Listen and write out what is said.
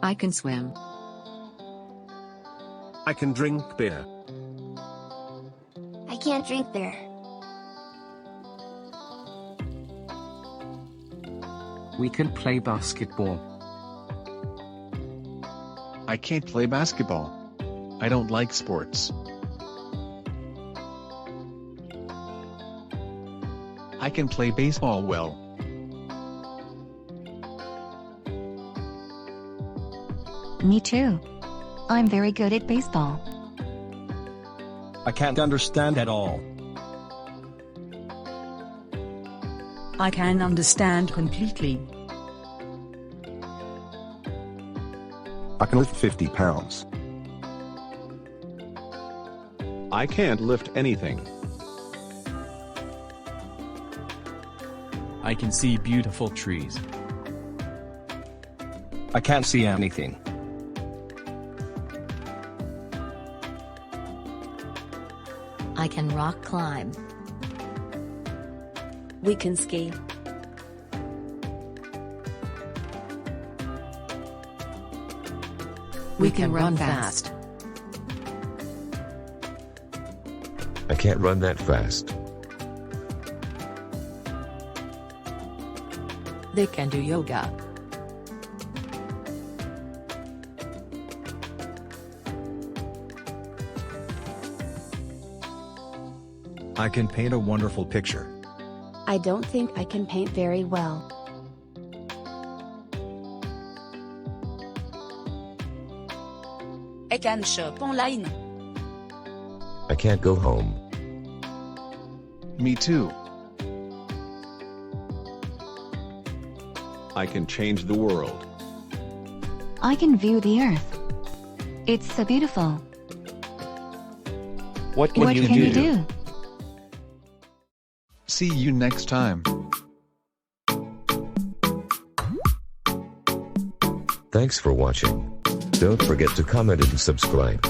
I can swim. I can drink beer. I can't drink beer. We can play basketball. I can't play basketball. I don't like sports. I can play baseball well. Me too. I'm very good at baseball. I can't understand at all. I can understand completely. I can lift 50 pounds. I can't lift anything. I can see beautiful trees. I can't see anything. I can rock climb. We can ski. We can run fast. I can't run that fast. They can do yoga. I can paint a wonderful picture. I don't think I can paint very well. I can shop online. I can't go home. Me too. I can change the world. I can view the earth. It's so beautiful. What can What you can do? you do? See you next time. Thanks for watching. Don't forget to comment and subscribe.